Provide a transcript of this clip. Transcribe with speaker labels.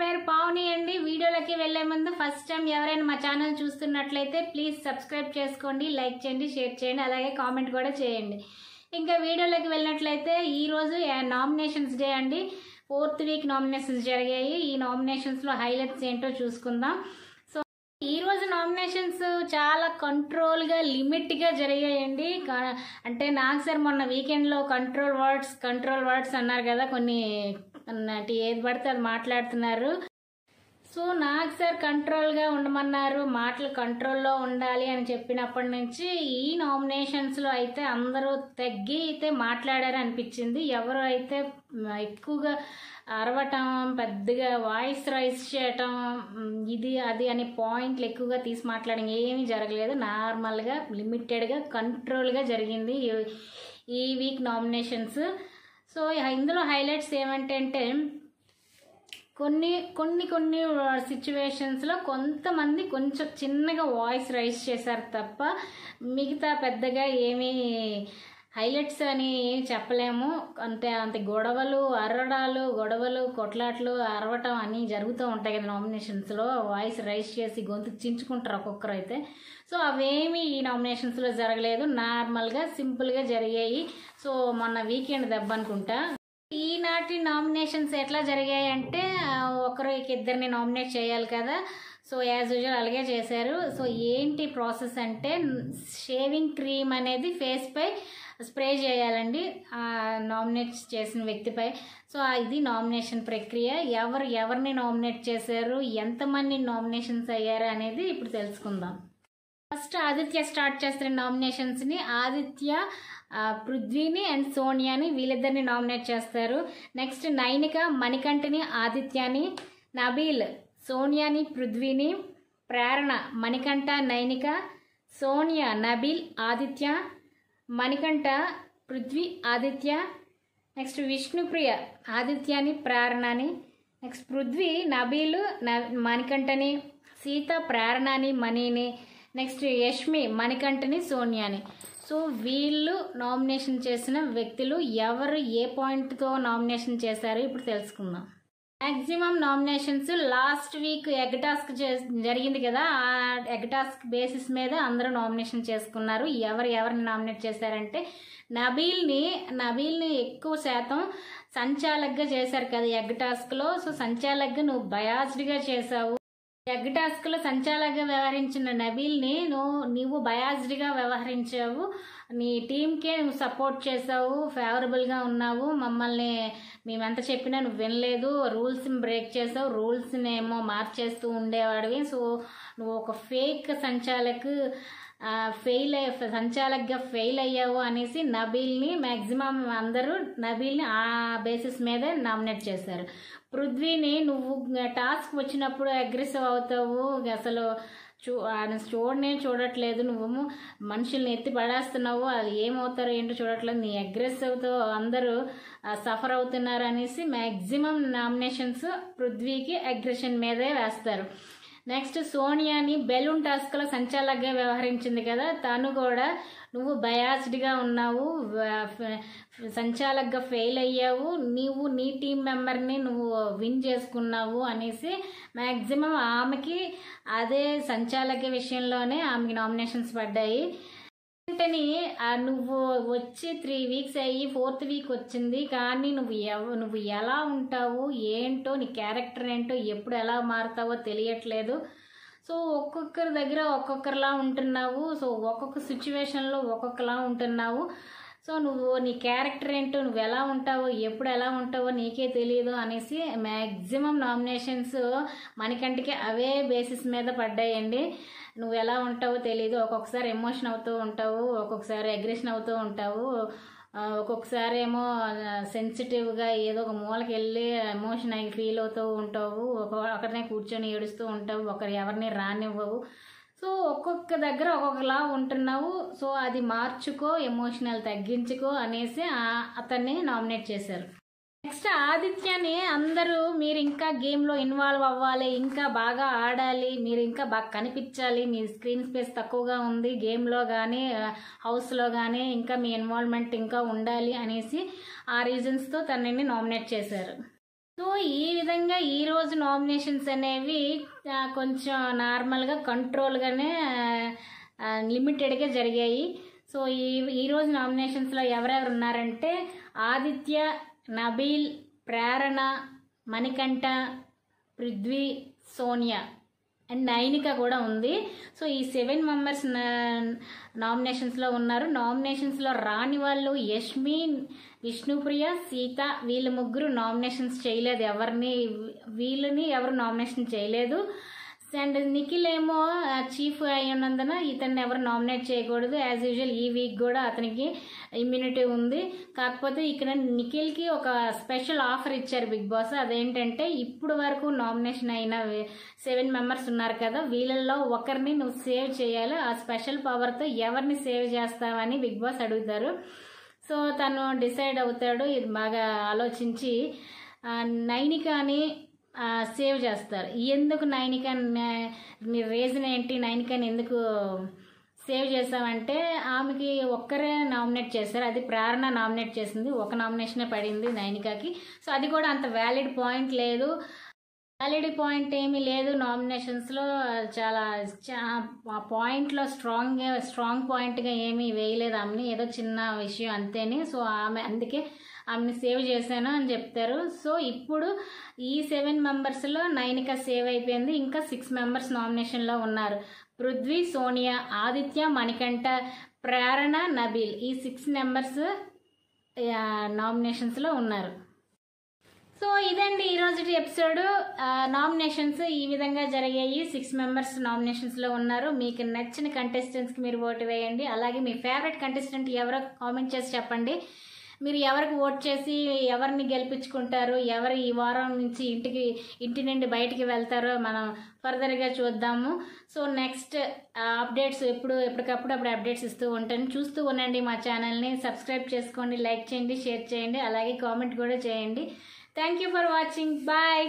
Speaker 1: పేరు పావని అండి. వీడియోలోకి వెళ్లే ముందు ఫస్ట్ టైం ఎవరైనా మా ఛానల్ చూస్తున్నట్లయితే ప్లీజ్ సబ్స్క్రైబ్ చేసుకోండి, లైక్ చేయండి, షేర్ చేయండి, అలాగే కామెంట్ కూడా చేయండి. ఇంకా వీడియోలోకి వెళ్ళినట్లయితే ఈరోజు నామినేషన్స్ డే అండి. 4th వీక్ నామినేషన్స్ జరిగాయి. ఈ నామినేషన్స్లో హైలైట్స్ ఏంటో చూసుకుందాం. ఈ రోజు నామినేషన్స్ చాలా కంట్రోల్గా లిమిట్గా జరిగాయండి. అంటే నాకు సార్ మొన్న వీకెండ్లో కంట్రోల్ వర్డ్స్ అన్నారు కదా, కొన్ని ఏది పడితే అది మాట్లాడుతున్నారు. సో నాకు సార్ కంట్రోల్గా ఉండమన్నారు, మాటలు కంట్రోల్లో ఉండాలి అని చెప్పినప్పటి నుంచి ఈ నామినేషన్స్లో అయితే అందరూ తగ్గి అయితే మాట్లాడారు అనిపించింది. ఎవరు అయితే ఎక్కువగా అరవటం, పెద్దగా వాయిస్ రైజ్ చేయటం, ఇది అది అనే పాయింట్లు ఎక్కువగా తీసి మాట్లాడడం ఏమీ జరగలేదు. నార్మల్గా లిమిటెడ్గా కంట్రోల్గా జరిగింది ఈ వీక్ నామినేషన్స్. సో ఇందులో హైలైట్స్ ఏమంటే కొన్ని సిచ్యువేషన్స్లో కొంతమంది కొంచెం చిన్నగా వాయిస్ రైజ్ చేశారు తప్ప మిగతా పెద్దగా ఏమీ హైలైట్స్ అని చెప్పలేము. అంతే గొడవలు కొట్లాట్లు అరవటం అన్నీ జరుగుతూ ఉంటాయి కదా నామినేషన్స్లో. వాయిస్ రైజ్ చేసి గొంతు చించుకుంటారు ఒక్కొక్కరు అయితే. సో అవేమీ ఈ నామినేషన్స్లో జరగలేదు. నార్మల్గా సింపుల్గా జరిగాయి. సో మొన్న వీకెండ్ దెబ్బ అనుకుంటా. ఈనాటి నామినేషన్స్ ఎట్లా జరిగాయి అంటే ఇద్దరిని నామినేట్ చేయాలి కదా. సో యాజ్ యూజువల్ అలాగే చేశారు. సో ఏంటి ప్రాసెస్ అంటే షేవింగ్ క్రీమ్ అనేది ఫేస్ పై స్ప్రే చేయాలండి నామినేట్ చేసిన వ్యక్తిపై. సో ఇది నామినేషన్ ప్రక్రియ. ఎవరిని నామినేట్ చేశారు, ఎంతమంది నామినేషన్స్ అయ్యారు అనేది ఇప్పుడు తెలుసుకుందాం. ఫస్ట్ ఆదిత్య స్టార్ట్ చేస్తున్న నామినేషన్స్ని. ఆదిత్య పృథ్వీని అండ్ సోనియాని వీళ్ళిద్దరిని నామినేట్ చేస్తారు. నెక్స్ట్ నైనిక మణికంఠని ఆదిత్యాని, నబీల్ సోనియాని పృథ్వీని, ప్రేరణ మణికంఠ నైనిక, సోనియా నబీల్ ఆదిత్య, మణికంఠ పృథ్వీ ఆదిత్య. నెక్స్ట్ విష్ణుప్రియ ఆదిత్యాని ప్రేరణని, నెక్స్ట్ పృథ్వీ నబీలు మణికంఠని, సీత ప్రేరణని మణిని, నెక్స్ట్ యష్మి మణికంఠని సోనియాని. సో వీళ్ళు నామినేషన్ చేసిన వ్యక్తులు. ఎవరు ఏ పాయింట్తో నామినేషన్ చేశారో ఇప్పుడు తెలుసుకుందాం. Maximum nominations last week egg task జరిగింది కదా, ఆ ఎగ్ టాస్క్ బేసిస్ మీద అందరూ నామినేషన్ చేసుకున్నారు. ఎవరిని నామినేట్ చేశారంటే నబీల్ని ఎక్కువ శాతం సంచాలక్గా చేశారు కదా ఎగ్ టాస్క్లో. సో సంచాలక్గా నువ్వు బయాస్డ్గా చేసావు. ఎగ్ టాస్క్లో సంచాలకుగా వ్యవహరించిన నబీల్ని నువ్వు బయాస్డ్గా వ్యవహరించావు. నీ టీంకే నువ్వు సపోర్ట్ చేసావు, ఫేవరబుల్గా ఉన్నావు. మమ్మల్ని మేమెంత చెప్పినా నువ్వు వినలేదు, రూల్స్ని బ్రేక్ చేసావు, రూల్స్ని ఏమో మార్చేస్తూ ఉండేవాడివి. సో నువ్వు ఒక ఫేక్ సంచాలకుగా ఫెయిల్ అయ్యావు అనేసి నబీల్ని మ్యాక్సిమం అందరూ నబీల్ని ఆ బేసిస్ మీదే నామినేట్ చేశారు. పృథ్వీని నువ్వు టాస్క్ వచ్చినప్పుడు అగ్రెసివ్ అవుతావు, అసలు చూడట్లేదు, నువ్వు మనుషుల్ని ఎత్తి పడేస్తున్నావు, అది ఏమవుతారో ఏంటో చూడట్లేదు, నీ అగ్రెసివ్తో అందరూ సఫర్ అవుతున్నారు అనేసి మ్యాక్సిమం నామినేషన్స్ పృథ్వీకి అగ్రెషన్ మీదే వేస్తారు. నెక్స్ట్ సోనియాని బెలూన్ టాస్క్లో సంచాలకుగా వ్యవహరించింది కదా, తను కూడా నువ్వు బయాస్డ్గా ఉన్నావు, సంచాలకుగా ఫెయిల్ అయ్యావు, నీవు నీ టీం మెంబర్ని నువ్వు విన్ చేసుకున్నావు అనేసి మ్యాక్సిమం ఆమెకి అదే సంచాలక విషయంలోనే ఆమెకి నామినేషన్స్ పడ్డాయి. వెంటనే నువ్వు వచ్చి 3 వీక్స్ అయ్యి 4th వీక్ వచ్చింది, కానీ నువ్వు ఎలా ఉంటావు ఏంటో, నీ క్యారెక్టర్ ఏంటో, ఎప్పుడు ఎలా మారుతావో తెలియట్లేదు. సో ఒక్కొక్కరి దగ్గర ఒక్కొక్కరిలా ఉంటున్నావు. సో ఒక్కొక్క సిచ్యువేషన్లో ఒక్కొక్కలా ఉంటున్నావు. సో నీ క్యారెక్టర్ ఏంటో, నువ్వు ఎలా ఉంటావో, ఎప్పుడు ఎలా ఉంటావో నీకే తెలియదు అనేసి మ్యాక్సిమం నామినేషన్స్ మణికంఠకి అవే బేసిస్ మీద పడ్డాయండి. నువ్వు ఎలా ఉంటావో తెలియదు, ఒక్కొక్కసారి ఎమోషన్ అవుతూ ఉంటావు, ఒక్కొక్కసారి అగ్రెషన్ అవుతూ ఉంటావు, ఒక్కొక్కసారి ఏమో సెన్సిటివ్గా ఏదో ఒక మూలకి వెళ్ళి ఎమోషన్ అయి ఫీల్ అవుతూ ఉంటావు, ఒకరినే కూర్చొని ఏడుస్తూ ఉంటావు, ఎవరిని రానివ్వవు. సో ఒక్కొక్క దగ్గర ఒక్కొక్కలా ఉంటున్నావు. సో అది మార్చుకో, ఎమోషనల్ తగ్గించుకో అనేసి అతన్ని నామినేట్ చేశారు. నెక్స్ట్ ఆదిత్యని అందరూ మీరు ఇంకా గేమ్లో ఇన్వాల్వ్ అవ్వాలి, ఇంకా బాగా ఆడాలి, మీరు ఇంకా బాగా కనిపించాలి, మీ స్క్రీన్ స్పేస్ తక్కువగా ఉంది గేమ్లో కానీ హౌస్లో కానీ, ఇంకా మీ ఇన్వాల్వ్మెంట్ ఇంకా ఉండాలి అనేసి ఆ రీజన్స్తో తనని నామినేట్ చేశారు. సో ఈ విధంగా ఈరోజు నామినేషన్స్ అనేవి కొంచెం నార్మల్గా కంట్రోల్గానే లిమిటెడ్గా జరిగాయి. సో ఈరోజు నామినేషన్స్లో ఎవరెవరు ఉన్నారంటే ఆదిత్య, నబీల్, ప్రేరణ, మణికంఠ, పృథ్వీ, సోనియా అండ్ నైనిక కూడా ఉంది. సో ఈ 7 మెంబర్స్ నామినేషన్స్లో ఉన్నారు. నామినేషన్స్లో రాని వాళ్ళు యష్మి, విష్ణుప్రియ, సీత వీళ్ళు ముగ్గురు నామినేషన్స్ చేయలేదు. వీళ్ళని ఎవరు నామినేషన్ చేయలేదు. అండ్ నిఖిల్ ఏమో చీఫ్ అయి ఉన్నందున ఇతన్ని ఎవరు నామినేట్ చేయకూడదు. యాజ్ యూజువల్ ఈ వీక్ కూడా అతనికి ఇమ్యూనిటీ ఉంది. కాకపోతే ఇక్కడ నిఖిల్కి ఒక స్పెషల్ ఆఫర్ ఇచ్చారు బిగ్ బాస్. అదేంటంటే ఇప్పుడు వరకు నామినేషన్ అయిన 7 మెంబర్స్ ఉన్నారు కదా, వీళ్ళల్లో ఒకరిని నువ్వు సేవ్ చేయాలి. ఆ స్పెషల్ పవర్తో ఎవరిని సేవ్ చేస్తావని బిగ్ బాస్ అడుగుతారు. సో తను డిసైడ్ అవుతాడు. ఇది బాగా ఆలోచించి నైనికాని సేవ్ చేస్తారు. ఎందుకు నైనిక, రీజన్ ఏంటి, నైనికని ఎందుకు సేవ్ చేసామంటే ఆమెకి ఒక్కరే నామినేట్ చేశారు. అది ప్రేరణ నామినేట్ చేసింది. ఒక నామినేషనే పడింది నైనికకి. సో అది కూడా అంత వ్యాలిడ్ పాయింట్ లేదు. వ్యాలిడ్ పాయింట్ ఏమీ లేదు నామినేషన్స్లో. చాలా ఆ పాయింట్లో స్ట్రాంగ్ పాయింట్గా ఏమీ వేయలేదు ఆమెని. ఏదో చిన్న విషయం అంతేని. సో అందుకే ఆమెని సేవ్ చేశాను అని చెప్తారు. సో ఇప్పుడు ఈ 7 మెంబర్స్లో నైనిక సేవ్ అయిపోయింది. ఇంకా 6 మెంబర్స్ నామినేషన్లో ఉన్నారు. పృథ్వీ, సోనియా, ఆదిత్య, మణికంఠ, ప్రేరణ, నబీల్ ఈ 6 మెంబర్స్ నామినేషన్స్లో ఉన్నారు. సో ఇదండి ఈరోజు ఎపిసోడ్. నామినేషన్స్ ఈ విధంగా జరిగాయి. 6 మెంబర్స్ నామినేషన్స్లో ఉన్నారు. మీకు నచ్చిన కంటెస్టెంట్స్కి మీరు ఓటు వేయండి. అలాగే మీ ఫేవరెట్ కంటెస్టెంట్ ఎవరో కామెంట్ చేసి చెప్పండి. మీరు ఎవరికి ఓట్ చేసి ఎవరిని గెలిపించుకుంటారు, ఎవరు ఈ వారం నుంచి ఇంటి నుండి బయటికి వెళ్తారో మనం ఫర్దర్గా చూద్దాము. సో నెక్స్ట్ అప్డేట్స్ ఎప్పటికప్పుడు అప్డేట్స్ ఇస్తూ ఉంటాను. చూస్తూ ఉండండి మా ఛానల్ని. సబ్స్క్రైబ్ చేసుకోండి, లైక్ చేయండి, షేర్ చేయండి, అలాగే కామెంట్ కూడా చేయండి. Thank you for watching. Bye.